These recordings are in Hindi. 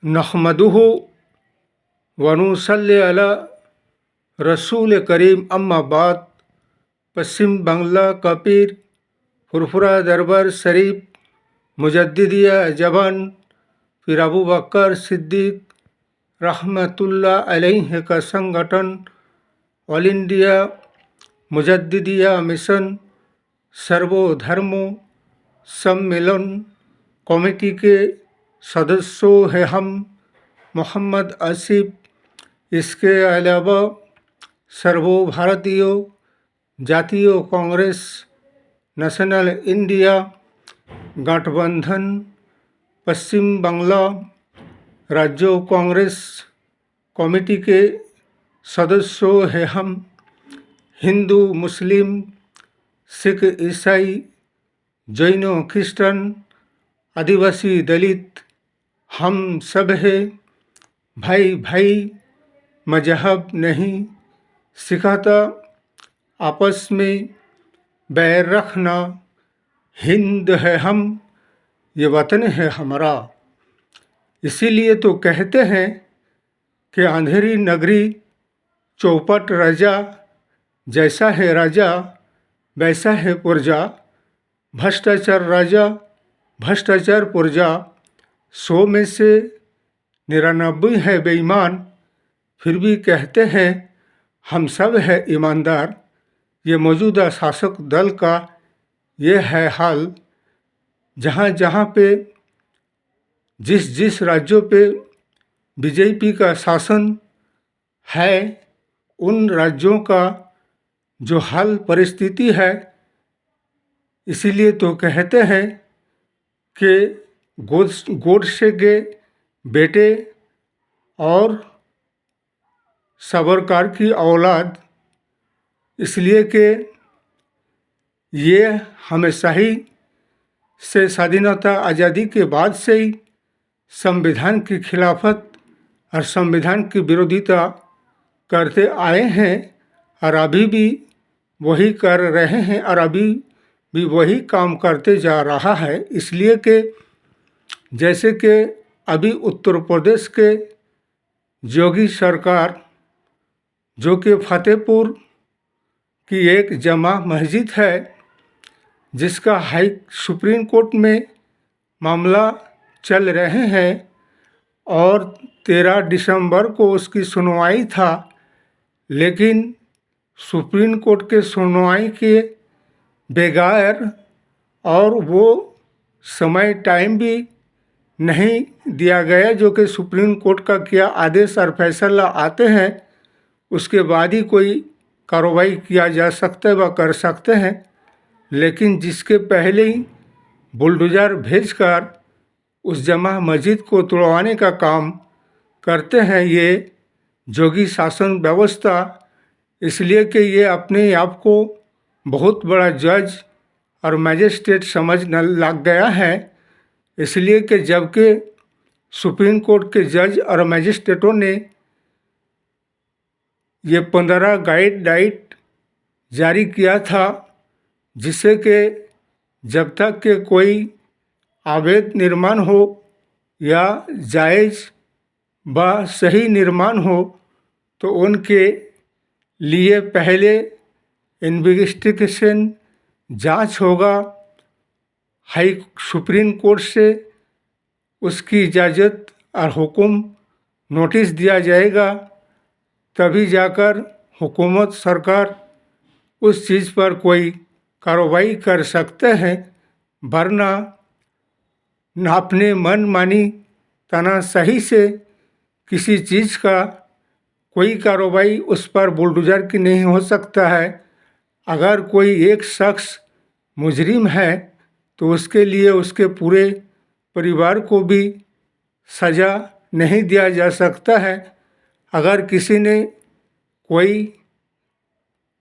नहमदुहु व नुसल्ली अला रसूल करीम अम्मा बाद। पश्चिम बांग्ला का पीर फुरफुरा दरबार शरीफ मुजद्दिदिया जबान फिर अबू बकर सिद्दीक रहमतुल्लाह अलैह का संगठन ऑल इंडिया मुजद्दिदिया मिशन सर्वधर्म सम्मेलन कमेटी के सदस्यों हैं हम मोहम्मद आसिफ। इसके अलावा सर्वभारतीय जातीय कांग्रेस नेशनल इंडिया गठबंधन पश्चिम बांग्ला राज्य कांग्रेस कमेटी के सदस्यों हैं हम हिंदू मुस्लिम सिख ईसाई जैन क्रिश्चियन आदिवासी दलित हम सब है भाई भाई। मजहब नहीं सिखाता आपस में बैर रखना। हिंद है हम ये वतन है हमारा। इसीलिए तो कहते हैं कि अंधेरी नगरी चौपट राजा जैसा है राजा वैसा है पुरजा। भ्रष्टाचार राजा भ्रष्टाचार पुरजा। 100 में से 99 है बेईमान फिर भी कहते हैं हम सब है ईमानदार। ये मौजूदा शासक दल का ये है हाल। जहाँ जहाँ पे जिस जिस राज्यों पे बीजेपी का शासन है उन राज्यों का जो हाल परिस्थिति है। इसीलिए तो कहते हैं कि गोडसे के बेटे और सावरकर की औलाद। इसलिए कि ये हमेशा ही से स्वाधीनता आज़ादी के बाद से ही संविधान की खिलाफत और संविधान की विरोधिता करते आए हैं और अभी भी वही कर रहे हैं और अभी भी वही काम करते जा रहा है। इसलिए कि जैसे कि अभी उत्तर प्रदेश के योगी सरकार जो कि फतेहपुर की एक जमा मस्जिद है जिसका सुप्रीम कोर्ट में मामला चल रहे हैं और 13 दिसंबर को उसकी सुनवाई था। लेकिन सुप्रीम कोर्ट के सुनवाई के बगैर और वो समय टाइम भी नहीं दिया गया जो कि सुप्रीम कोर्ट का क्या आदेश और फैसला आते हैं उसके बाद ही कोई कार्रवाई किया जा सकता है व कर सकते हैं। लेकिन जिसके पहले ही बुलडोज़र भेजकर उस जमा मस्जिद को तोड़वाने का काम करते हैं ये जोगी शासन व्यवस्था। इसलिए कि ये अपने आप को बहुत बड़ा जज और मैजिस्ट्रेट समझने लग गया है। इसलिए कि जबकि सुप्रीम कोर्ट के जज और मैजिस्ट्रेटों ने ये 15 गाइडलाइन जारी किया था जिससे कि जब तक के कोई अवैध निर्माण हो या जायज़ व सही निर्माण हो तो उनके लिए पहले इन्वेस्टिगेशन जांच होगा। सुप्रीम कोर्ट से उसकी इजाज़त और हुक्म नोटिस दिया जाएगा तभी जाकर हुकूमत सरकार उस चीज़ पर कोई कार्रवाई कर सकते हैं। वरना अपने मन मानी तानाशाही से किसी चीज़ का कोई कार्रवाई उस पर बुलडोज़र की नहीं हो सकता है। अगर कोई एक शख्स मुजरिम है तो उसके लिए उसके पूरे परिवार को भी सज़ा नहीं दिया जा सकता है। अगर किसी ने कोई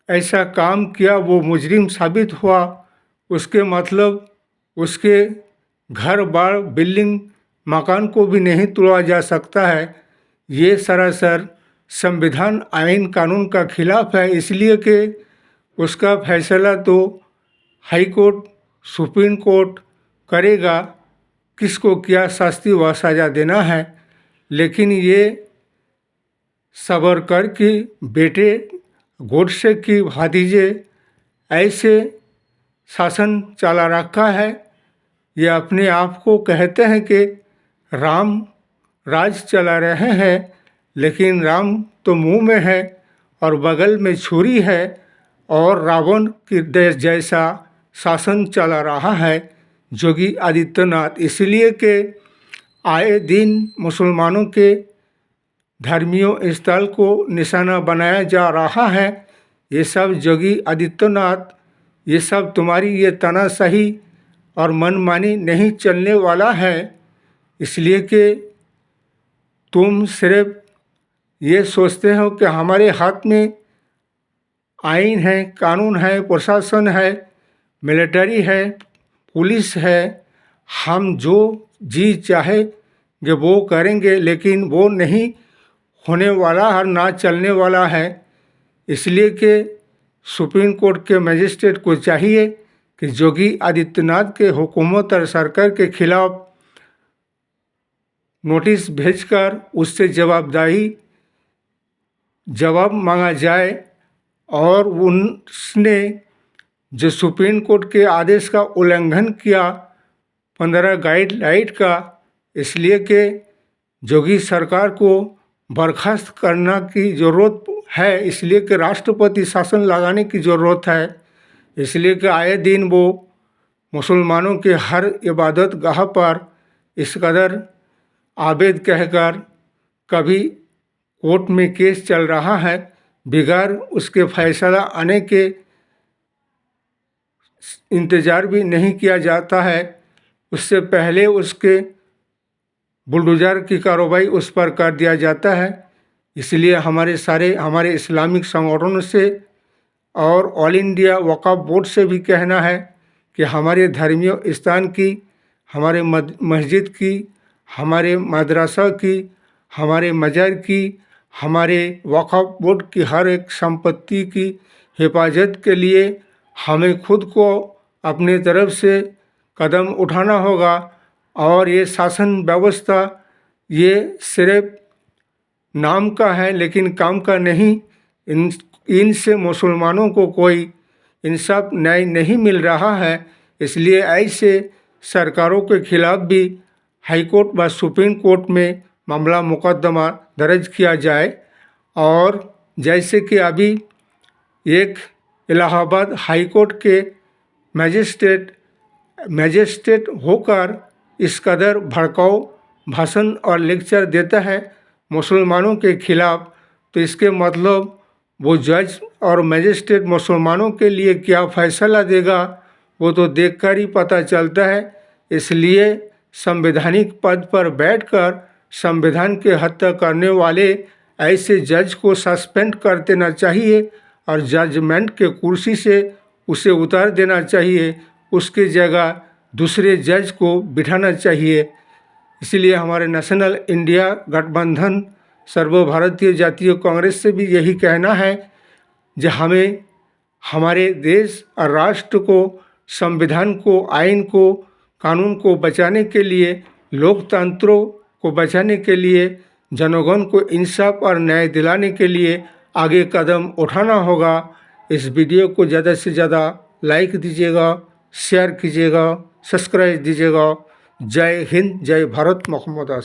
ऐसा काम किया वो मुजरिम साबित हुआ उसके मतलब उसके घर बार बिल्डिंग मकान को भी नहीं तोड़ा जा सकता है। ये सरासर संविधान आइन कानून का खिलाफ है। इसलिए कि उसका फैसला तो हाई कोर्ट सुप्रीम कोर्ट करेगा किसको क्या शास्ति व सज़ा देना है। लेकिन ये सावरकर की बेटे गोडसे की भतीजे ऐसे शासन चला रखा है। ये अपने आप को कहते हैं कि राम राज चला रहे हैं, लेकिन राम तो मुंह में है और बगल में छुरी है, और रावण की देश जैसा शासन चला रहा है योगी आदित्यनाथ। इसलिए कि आए दिन मुसलमानों के धर्मीय स्थल को निशाना बनाया जा रहा है। ये सब योगी आदित्यनाथ, ये सब तुम्हारी ये तानाशाही और मनमानी नहीं चलने वाला है। इसलिए कि तुम सिर्फ ये सोचते हो कि हमारे हाथ में आइन है, कानून है, प्रशासन है, मिलिट्री है, पुलिस है, हम जो जी चाहेंगे वो करेंगे, लेकिन वो नहीं होने वाला और ना चलने वाला है। इसलिए कि सुप्रीम कोर्ट के मजिस्ट्रेट को चाहिए कि योगी आदित्यनाथ के हुकूमत और सरकार के खिलाफ नोटिस भेजकर उससे जवाब मांगा जाए, और उसने जो सुप्रीम कोर्ट के आदेश का उल्लंघन किया 15 गाइडलाइन का, इसलिए कि योगी सरकार को बर्खास्त करना की ज़रूरत है। इसलिए कि राष्ट्रपति शासन लगाने की ज़रूरत है। इसलिए कि आए दिन वो मुसलमानों के हर इबादत गाह पर इस कदर आबेद कहकर कभी कोर्ट में केस चल रहा है, बिगैर उसके फैसला आने के इंतज़ार भी नहीं किया जाता है। उससे पहले उसके बुलडोज़र की कार्रवाई उस पर कर दिया जाता है। इसलिए हमारे इस्लामिक संगठनों से और ऑल इंडिया वक्फ बोर्ड से भी कहना है कि हमारे धर्मीय स्थान की, हमारे मस्जिद की, हमारे मदरसा की, हमारे मज़ार की, हमारे वक्फ बोर्ड की हर एक संपत्ति की हिफाजत के लिए हमें खुद को अपने तरफ से कदम उठाना होगा। और ये शासन व्यवस्था ये सिर्फ नाम का है, लेकिन काम का नहीं। इनसे मुसलमानों को कोई इंसाफ न्याय नहीं मिल रहा है। इसलिए ऐसे सरकारों के खिलाफ भी हाई कोर्ट व सुप्रीम कोर्ट में मामला मुकदमा दर्ज किया जाए। और जैसे कि अभी एक इलाहाबाद हाई कोर्ट के मैजिस्ट्रेट होकर इस कदर भड़काऊ भाषण और लेक्चर देता है मुसलमानों के खिलाफ, तो इसके मतलब वो जज और मैजिस्ट्रेट मुसलमानों के लिए क्या फैसला देगा वो तो देखकर ही पता चलता है। इसलिए संवैधानिक पद पर बैठकर संविधान के हत्या करने वाले ऐसे जज को सस्पेंड कर देना चाहिए और जजमेंट के कुर्सी से उसे उतार देना चाहिए, उसके जगह दूसरे जज को बिठाना चाहिए। इसलिए हमारे नेशनल इंडिया गठबंधन सर्वभारतीय जातीय कांग्रेस से भी यही कहना है कि हमें हमारे देश और राष्ट्र को, संविधान को, आइन को, कानून को बचाने के लिए, लोकतंत्र को बचाने के लिए, जनगण को इंसाफ और न्याय दिलाने के लिए आगे कदम उठाना होगा। इस वीडियो को ज़्यादा से ज़्यादा लाइक दीजिएगा, शेयर कीजिएगा, सब्सक्राइब दीजिएगा। जय हिंद, जय भारत, मोहम्मद।